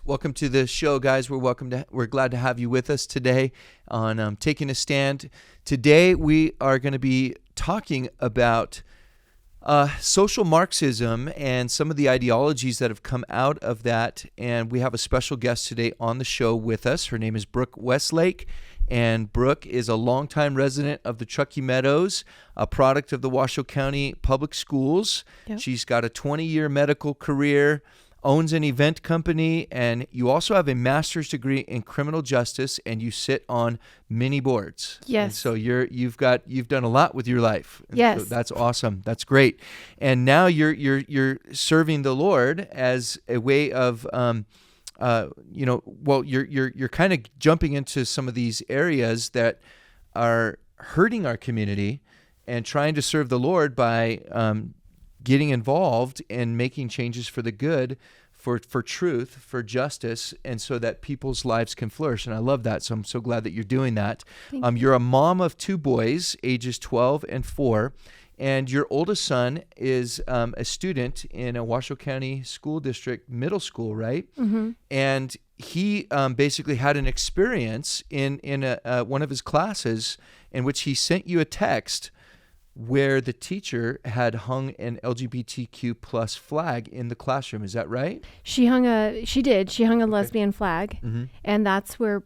Welcome to the show, guys. We're glad to have you with us today on Taking a Stand. Today we are going to be talking about social Marxism and some of the ideologies that have come out of that. And we have a special guest today on the show with us. Her name is Brooke Westlake. And Brooke is a longtime resident of the Truckee Meadows, a product of the Washoe County Public Schools. Yep. She's got a 20-year medical career, owns an event company, and you also have a master's degree in criminal justice, and you sit on many boards. Yes. And so you've done a lot with your life. And yes. So that's awesome. That's great. And now you're serving the Lord as a way of you're kind of jumping into some of these areas that are hurting our community and trying to serve the Lord by getting involved and making changes for the good, for truth, for justice, and so that people's lives can flourish. And I love that. So I'm so glad that you're doing that. You're a mom of two boys, ages 12 and 4. And your oldest son is a student in a Washoe County School District middle school, right? Mm-hmm. And he basically had an experience in one of his classes in which he sent you a text where the teacher had hung an LGBTQ plus flag in the classroom. Is that right? She hung a lesbian flag. Mm-hmm. And that's where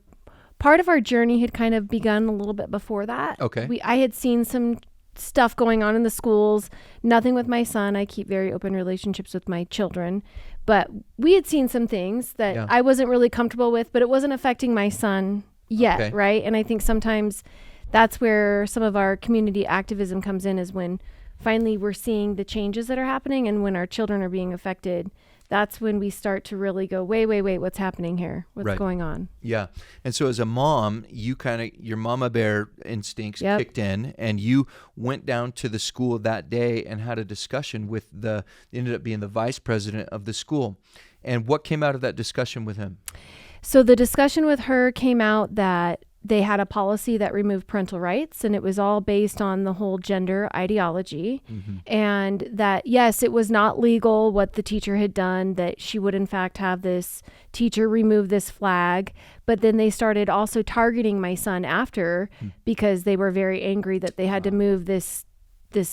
part of our journey had kind of begun a little bit before that. Okay. I had seen some stuff going on in the schools, nothing with my son. I keep very open relationships with my children, but we had seen some things that I wasn't really comfortable with, but it wasn't affecting my son yet. Okay. Right. And I think sometimes that's where some of our community activism comes in, is when finally we're seeing the changes that are happening, and when our children are being affected, that's when we start to really go, wait, what's happening here? What's going on? Yeah. And so as a mom, your mama bear instincts kicked in, and you went down to the school that day and had a discussion with ended up being the vice president of the school. And what came out of that discussion with him? So the discussion with her came out that they had a policy that removed parental rights, and it was all based on the whole gender ideology. Mm-hmm. And that, yes, it was not legal what the teacher had done, that she would in fact have this teacher remove this flag. But then they started also targeting my son after, because they were very angry that they had to move this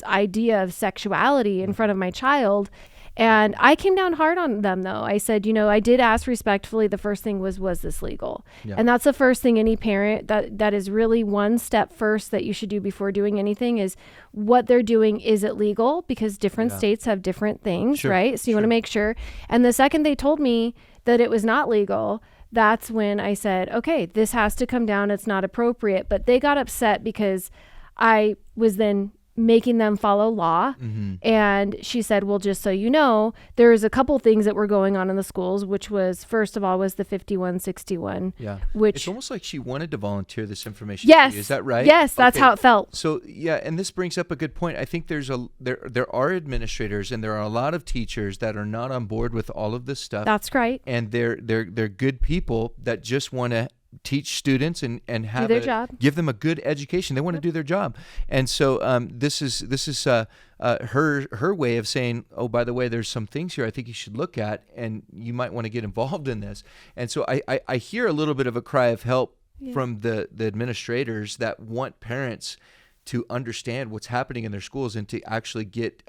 idea of sexuality in front of my child. And I came down hard on them, though. I said, I did ask respectfully. The first thing was this legal? Yeah. And that's the first thing any parent, that is really one step first that you should do before doing anything, is what they're doing, is it legal? Because different states have different things, right? So you want to make sure. And the second they told me that it was not legal, that's when I said, okay, this has to come down. It's not appropriate. But they got upset because I was then making them follow law. Mm-hmm. And she said, well, just so you know, there's a couple things that were going on in the schools, which was, first of all, was the 5161. Yeah. Which, it's almost like she wanted to volunteer this information. Yes. To you. Is that right? Yes, that's how it felt. So, yeah, and this brings up a good point. I think there are administrators, and there are a lot of teachers that are not on board with all of this stuff. That's right. And they're good people that just want to teach students and have do their job. Give them a good education. They want to do their job. And so this is her way of saying, oh, by the way, there's some things here I think you should look at, and you might want to get involved in this. And so I hear a little bit of a cry of help from the administrators that want parents to understand what's happening in their schools and to actually get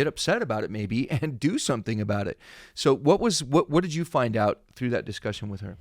upset about it maybe and do something about it. So what did you find out through that discussion with her?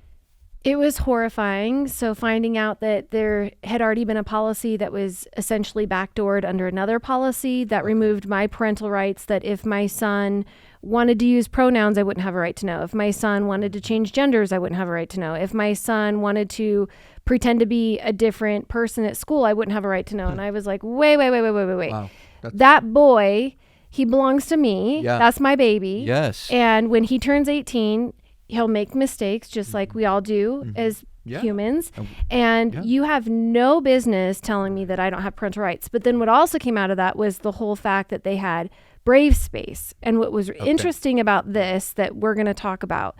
It was horrifying. So finding out that there had already been a policy that was essentially backdoored under another policy that removed my parental rights, that if my son wanted to use pronouns, I wouldn't have a right to know. If my son wanted to change genders, I wouldn't have a right to know. If my son wanted to pretend to be a different person at school, I wouldn't have a right to know. And I was like, wait. Wow. That boy, he belongs to me. Yeah. That's my baby. Yes. And when he turns 18, he'll make mistakes just like we all do as humans. And you have no business telling me that I don't have parental rights. But then what also came out of that was the whole fact that they had Brave Space. And what was interesting about this that we're going to talk about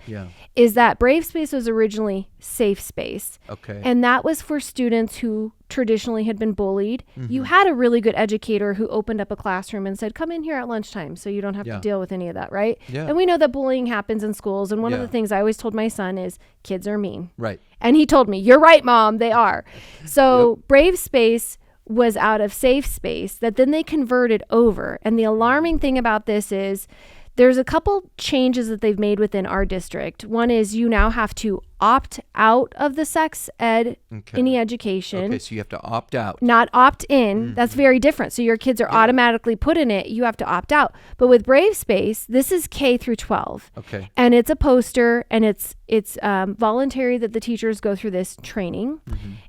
is that Brave Space was originally Safe Space. Okay. And that was for students who traditionally had been bullied, you had a really good educator who opened up a classroom and said, come in here at lunchtime so you don't have to deal with any of that, right? Yeah. And we know that bullying happens in schools. And one of the things I always told my son is kids are mean. Right. And he told me, you're right, Mom, they are. So Brave Space was out of safe space that then they converted over. And the alarming thing about this is there's a couple changes that they've made within our district. One is you now have to opt out of the sex ed, any education. Okay, so you have to opt out. Not opt in. That's very different. So your kids are automatically put in it. You have to opt out. But with Brave Space, this is K through 12. Okay. And it's a poster, and it's voluntary that the teachers go through this training.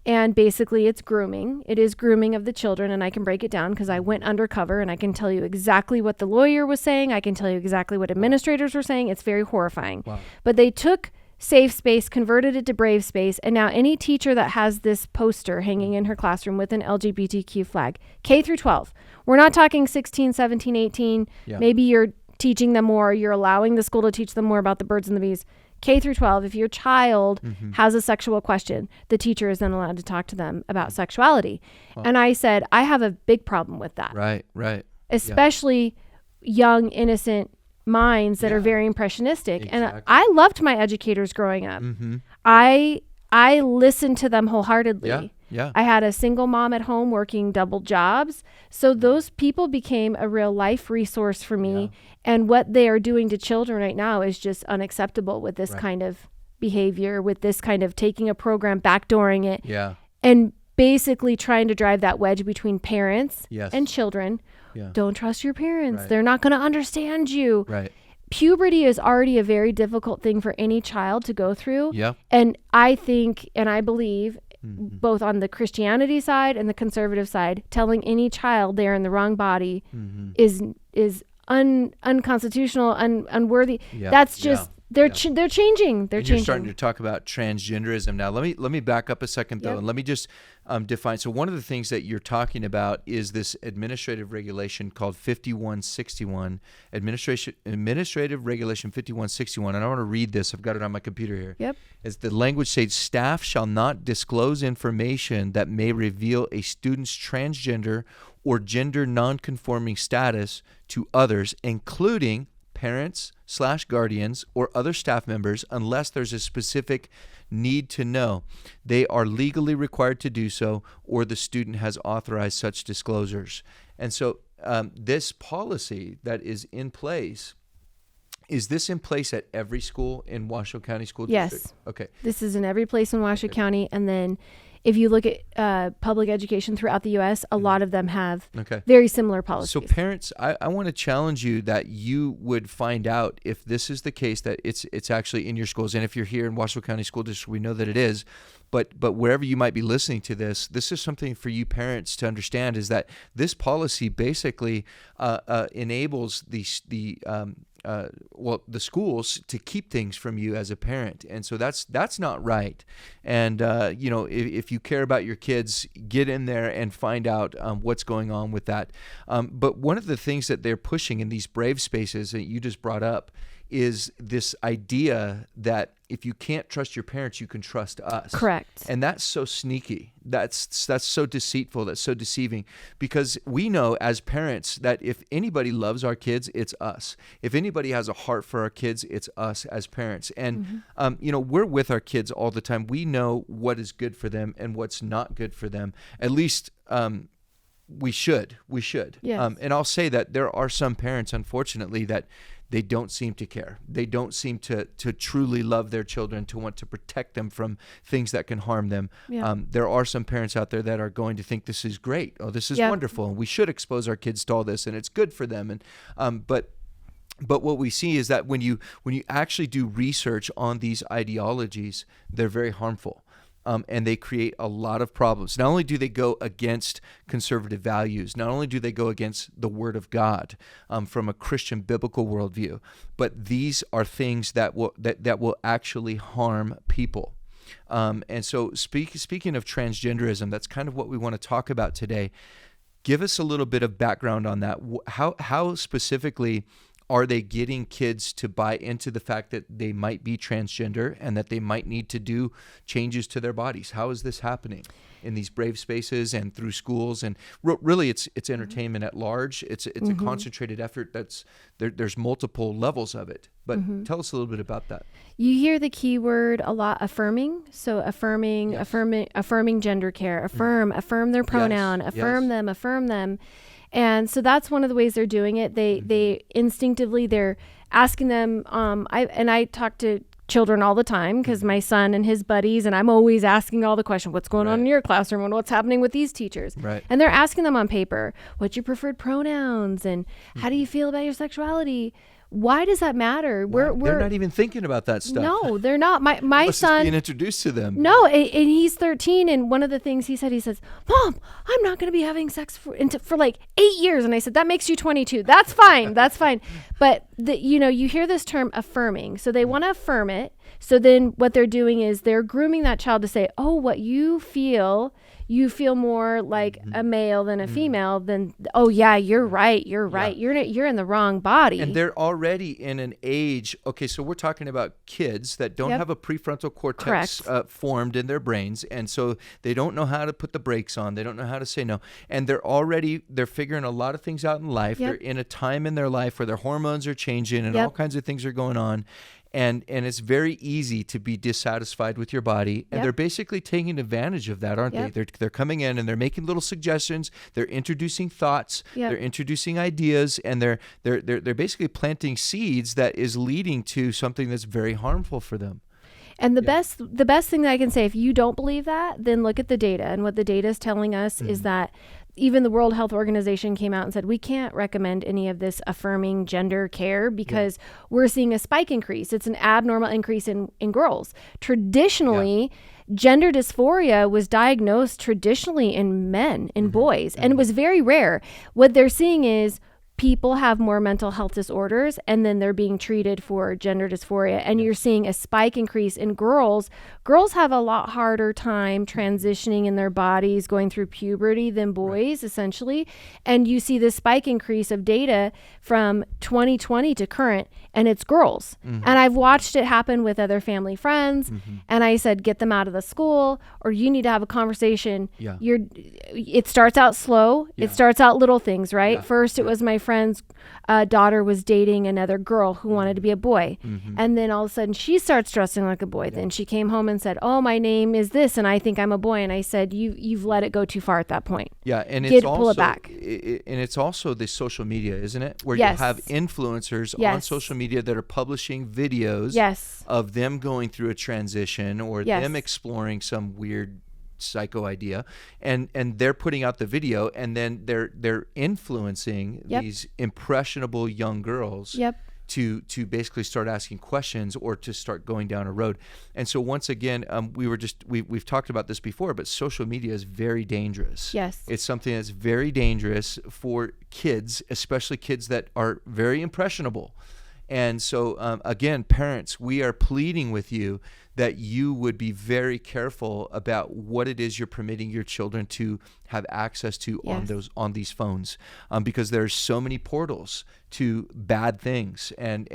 And basically it's grooming. It is grooming of the children, and I can break it down because I went undercover and I can tell you exactly what the lawyer was saying. I can tell you exactly what administrators were saying. It's very horrifying. Wow. But they took Safe Space, converted it to Brave Space, and now any teacher that has this poster hanging in her classroom with an LGBTQ flag, K through 12. We're not talking 16, 17, 18. Maybe you're teaching them more, you're allowing the school to teach them more about the birds and the bees. K through 12, if your child has a sexual question, the teacher is then allowed to talk to them about sexuality. And I said, I have a big problem with that. Right. Especially young, innocent minds that are very impressionistic. Exactly. And I loved my educators growing up. I listened to them wholeheartedly. I had a single mom at home working double jobs. So those people became a real life resource for me. And what they are doing to children right now is just unacceptable with this kind of behavior, with this kind of taking a program, backdooring it, and basically trying to drive that wedge between parents and children. Don't trust your parents. They're not going to understand you. Puberty is already a very difficult thing for any child to go through. And I think, and I believe, both on the Christianity side and the conservative side, telling any child they're in the wrong body is unconstitutional, unworthy. That's just they're changing. They're changing. You're starting to talk about transgenderism now. Let me back up a second though, and let me just define. So one of the things that you're talking about is this administrative regulation called 5161, administrative regulation 5161. And I want to read this. I've got it on my computer here. As the language states, staff shall not disclose information that may reveal a student's transgender or gender nonconforming status to others, including parents/guardians or other staff members, unless there's a specific need to know. They are legally required to do so, or the student has authorized such disclosures. And so this policy that is in place, is this in place at every school in Washoe County School District? Yes. Okay. This is in every place in Washoe County. And then if you look at public education throughout the U.S., a lot of them have very similar policies. So parents, I want to challenge you that you would find out if this is the case, that it's actually in your schools. And if you're here in Washoe County School District, we know that it is. But wherever you might be listening to this is something for you parents to understand, is that this policy basically enables the schools to keep things from you as a parent. And so that's not right. And, if you care about your kids, get in there and find out what's going on with that. But one of the things that they're pushing in these Brave Spaces that you just brought up is this idea that if you can't trust your parents, you can trust us. Correct. And that's so sneaky. That's so deceitful. That's so deceiving, because we know as parents that if anybody loves our kids, it's us. If anybody has a heart for our kids, it's us as parents. And, we're with our kids all the time. We know what is good for them and what's not good for them. At least, we should. Yes. And I'll say that there are some parents, unfortunately, that they don't seem to care. They don't seem to truly love their children, to want to protect them from things that can harm them. There are some parents out there that are going to think this is great. Oh, this is wonderful. And we should expose our kids to all this, and it's good for them. And but what we see is that when you actually do research on these ideologies, they're very harmful. And they create a lot of problems. Not only do they go against conservative values, not only do they go against the Word of God from a Christian biblical worldview, but these are things that will actually harm people. And so speaking of transgenderism, that's kind of what we want to talk about today. Give us a little bit of background on that. How specifically are they getting kids to buy into the fact that they might be transgender and that they might need to do changes to their bodies? How is this happening in these brave spaces and through schools? And really, it's entertainment at large. It's a concentrated effort. There's multiple levels of it. But tell us a little bit about that. You hear the key word a lot, affirming. So affirming gender care, affirm their pronoun, affirm them. And so that's one of the ways they're doing it. They instinctively, they're asking them, I talk to children all the time because my son and his buddies, and I'm always asking all the questions, what's going on in your classroom and what's happening with these teachers? Right. And they're asking them on paper, what's your preferred pronouns and how do you feel about your sexuality? Why does that matter? They're not even thinking about that stuff. No, they're not. My son being introduced to them. No, and he's 13, and one of the things he says, "Mom, I'm not going to be having sex for like 8 years." And I said, "That makes you 22. That's fine. That's fine." But you hear this term affirming, so they want to affirm it. So then what they're doing is they're grooming that child to say, "Oh, what you feel more like a male than a female, then oh yeah, you're right. You're in the wrong body." And they're already in an age. Okay, so we're talking about kids that don't have a prefrontal cortex formed in their brains, and so they don't know how to put the brakes on. They don't know how to say no, and they're figuring a lot of things out in life. They're in a time in their life where their hormones are changing and all kinds of things are going on. And it's very easy to be dissatisfied with your body, and they're basically taking advantage of that, aren't they? They're coming in and they're making little suggestions. They're introducing thoughts. They're introducing ideas, and they're basically planting seeds that is leading to something that's very harmful for them. And the best thing that I can say, if you don't believe that, then look at the data. And what the data is telling us is that even the World Health Organization came out and said, we can't recommend any of this affirming gender care because we're seeing a spike increase. It's an abnormal increase in girls. Traditionally, gender dysphoria was diagnosed traditionally in men, in boys, and it was very rare. What they're seeing is people have more mental health disorders, and then they're being treated for gender dysphoria. And you're seeing a spike increase in girls. Girls have a lot harder time transitioning in their bodies, going through puberty than boys, essentially. And you see this spike increase of data from 2020 to current, and it's girls. And I've watched it happen with other family friends. And I said, get them out of the school, or you need to have a conversation. It starts out slow. It starts out little things, right? First, it was my friend's daughter was dating another girl who wanted to be a boy. And then all of a sudden she starts dressing like a boy. Then she came home and said, oh, my name is this and I think I'm a boy. And I said, you've let it go too far at that point. And pull it back. And it's also the social media, isn't it? Where you have influencers on social media that are publishing videos of them going through a transition or them exploring some weird psycho idea, and they're putting out the video, and then they're influencing these impressionable young girls to basically start asking questions or to start going down a road. And so once again, we've talked about this before, but social media is very dangerous. It's something that's very dangerous for kids, especially kids that are very impressionable. And so again, parents, we are pleading with you that you would be very careful about what it is you're permitting your children to have access to on these phones, because there's so many portals to bad things and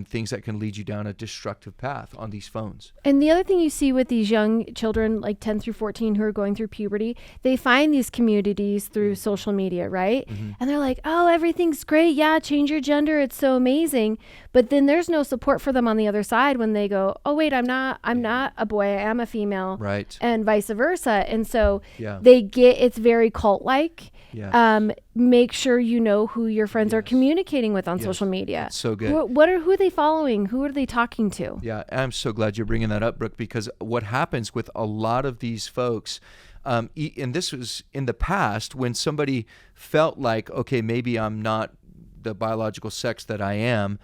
things that can lead you down a destructive path on these phones. And the other thing you see with these young children, like 10 through 14, who are going through puberty, they find these communities through social media, right? And they're like, oh, everything's great. Yeah, change your gender. It's so amazing. But then there's no support for them on the other side when they go, oh, wait, I'm not a boy. I am a female. Right. And vice versa. And so it's very cult-like. Make sure you know who your friends are communicating with on social media. That's so good. Who are they following? Who are they talking to? Yeah, I'm so glad you're bringing that up, Brooke, because what happens with a lot of these folks, and this was in the past when somebody felt like, okay, maybe I'm not the biological sex that I am.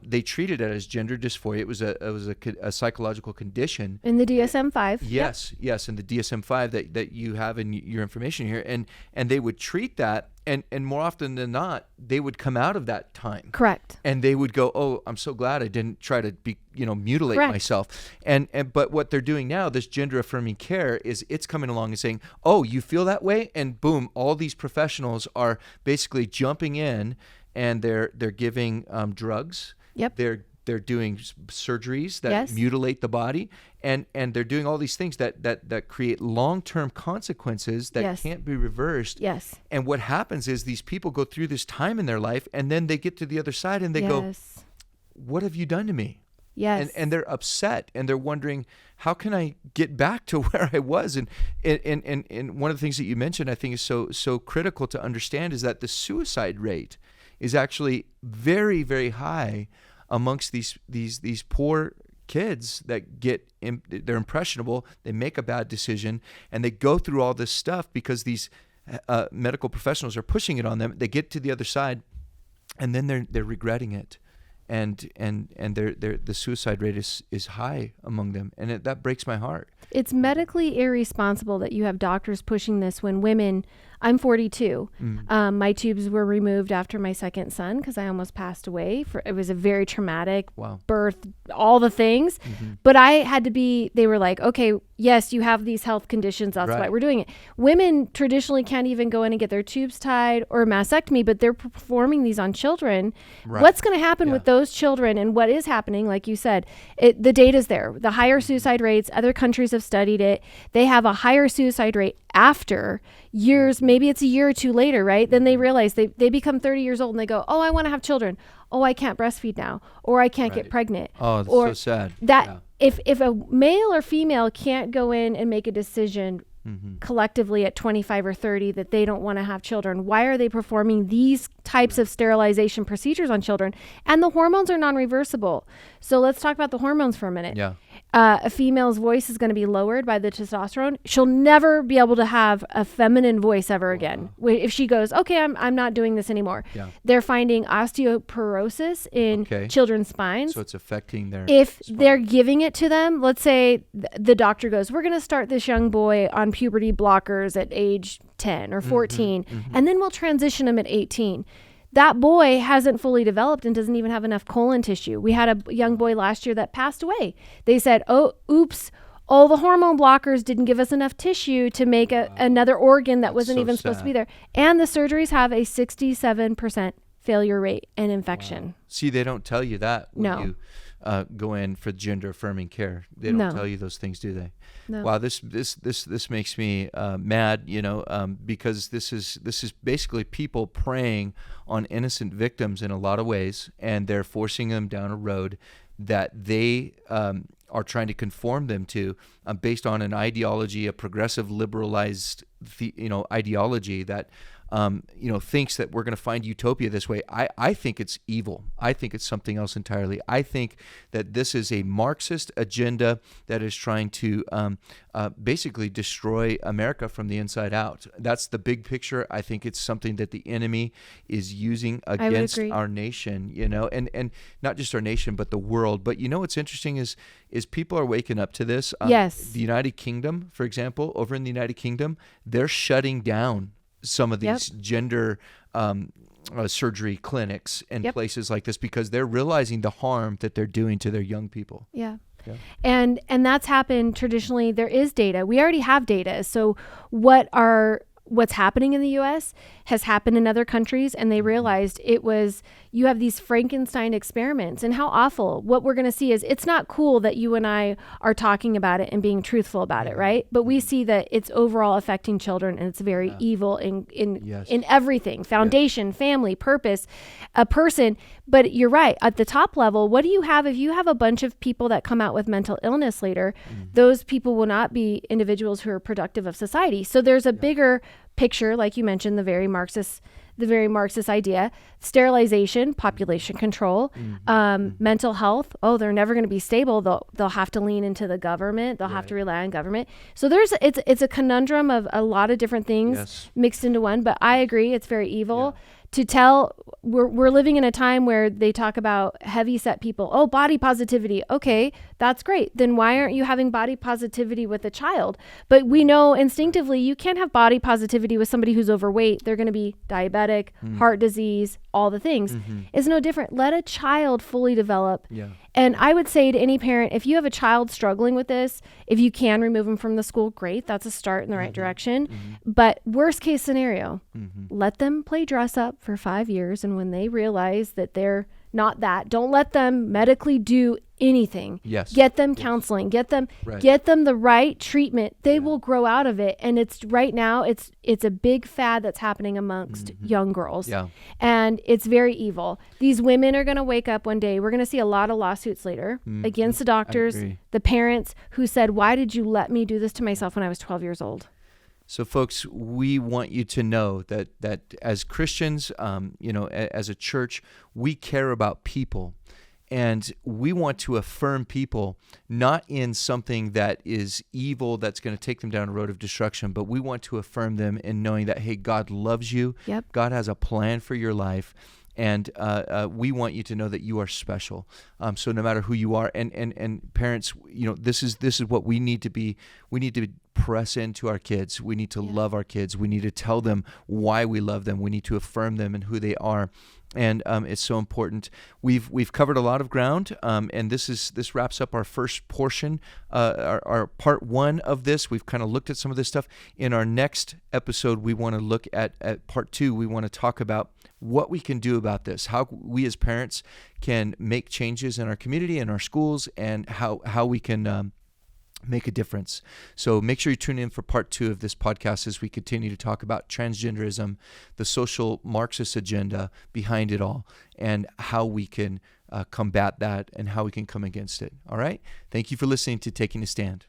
They treated it as gender dysphoria. It was a psychological condition. In the DSM-5. Yes, in the DSM-5 that you have in your information here, and they would treat that, and more often than not, they would come out of that time. Correct. And they would go, oh, I'm so glad I didn't try to mutilate myself. But what they're doing now, this gender affirming care, is it's coming along and saying, oh, you feel that way, and boom, all these professionals are basically jumping in and they're giving drugs. Yep. They're doing surgeries that Yes. mutilate the body, and they're doing all these things that create long-term consequences that Yes. can't be reversed. Yes. And what happens is these people go through this time in their life, and then they get to the other side and they go, Yes. "What have you done to me?" Yes. And they're upset, and they're wondering, how can I get back to where I was? And one of the things that you mentioned, I think, is so critical to understand, is that the suicide rate is actually very, very high amongst these poor kids that they're impressionable, they make a bad decision, and they go through all this stuff because these medical professionals are pushing it on them. They get to the other side, and then they're regretting it, and the suicide rate is high among them, and that breaks my heart. It's medically irresponsible that you have doctors pushing this when women. I'm 42. My tubes were removed after my second son because I almost passed away. It was a very traumatic birth, all the things. But I had to be, they were like, okay, yes, you have these health conditions. That's why we're doing it. Women traditionally can't even go in and get their tubes tied or a mastectomy, but they're performing these on children. Right. What's going to happen with those children, and what is happening, like you said, the data's there. The higher suicide rates, other countries have studied it. They have a higher suicide rate after years, maybe it's a year or two later, right? Then they realize they become 30 years old and they go, oh, I want to have children. Oh, I can't breastfeed now, or I can't get pregnant. Oh, that's so sad. That if a male or female can't go in and make a decision collectively at 25 or 30 that they don't want to have children, why are they performing these types of sterilization procedures on children? And the hormones are non-reversible. So let's talk about the hormones for a minute. Yeah. A female's voice is going to be lowered by the testosterone. She'll never be able to have a feminine voice ever again. If she goes, okay, I'm not doing this anymore. Yeah. They're finding osteoporosis in children's spines. So it's affecting their spine. They're giving it to them. Let's say the doctor goes, we're going to start this young boy on puberty blockers at age 10 or 14, and then we'll transition him at 18. That boy hasn't fully developed and doesn't even have enough colon tissue. We had a young boy last year that passed away. They said, oh, oops, all the hormone blockers didn't give us enough tissue to make another organ that wasn't even supposed to be there. And the surgeries have a 67% failure rate and infection. Wow. See, they don't tell you that when you go in for gender affirming care. They don't tell you those things, do they? No. Wow, this makes me mad, because this is basically people preying on innocent victims in a lot of ways, and they're forcing them down a road that they are trying to conform them to, based on an ideology, a progressive liberalized ideology that thinks that we're going to find utopia this way. I think it's evil. I think it's something else entirely. I think that this is a Marxist agenda that is trying to basically destroy America from the inside out. That's the big picture. I think it's something that the enemy is using against our nation, and not just our nation, but the world. But what's interesting is people are waking up to this. Yes. The United Kingdom, for example, over in the United Kingdom, they're shutting down some of these gender surgery clinics and places like this because they're realizing the harm that they're doing to their young people. Yeah. And that's happened traditionally. There is data. We already have data. So what's happening in the U.S. has happened in other countries, and they realized you have these Frankenstein experiments, and how awful. What we're going to see is it's not cool that you and I are talking about it and being truthful about it, right? But we see that it's overall affecting children, and it's very evil in everything, foundation, family, purpose, a person. But you're right. At the top level, what do you have? If you have a bunch of people that come out with mental illness later, those people will not be individuals who are productive of society. So there's a bigger picture, like you mentioned, the very Marxist idea: sterilization, population control, mental health. Oh, they're never going to be stable. They'll have to lean into the government. They'll have to rely on government. So it's a conundrum of a lot of different things mixed into one. But I agree, it's very evil. We're living in a time where they talk about heavy set people. Oh, body positivity. Okay, that's great. Then why aren't you having body positivity with a child? But we know instinctively you can't have body positivity with somebody who's overweight. They're going to be diabetic, heart disease, all the things. It's no different. Let a child fully develop And I would say to any parent, if you have a child struggling with this, if you can remove them from the school, great. That's a start in the right direction. But worst case scenario, let them play dress up for 5 years. And when they realize that they're not that, don't let them medically do anything. Yes. Get them counseling, get them the right treatment. They will grow out of it. And it's right now, it's a big fad that's happening amongst young girls. Yeah. And it's very evil. These women are going to wake up one day. We're going to see a lot of lawsuits later against the doctors, the parents who said, why did you let me do this to myself when I was 12 years old? So, folks, we want you to know that as Christians, as a church, we care about people, and we want to affirm people not in something that is evil that's going to take them down a road of destruction, but we want to affirm them in knowing that, hey, God loves you. Yep. God has a plan for your life. And we want you to know that you are special. So no matter who you are, and parents, this is what we need to be. We need to press into our kids. We need to love our kids. We need to tell them why we love them. We need to affirm them and who they are. And it's so important. We've covered a lot of ground, and this wraps up our first portion, our part one of this. We've kind of looked at some of this stuff. In our next episode, we want to look at part two. We want to talk about what we can do about this, how we as parents can make changes in our community and our schools, and how we can make a difference. So make sure you tune in for part two of this podcast as we continue to talk about transgenderism, the social Marxist agenda behind it all, and how we can combat that and how we can come against it. All right? Thank you for listening to Taking a Stand.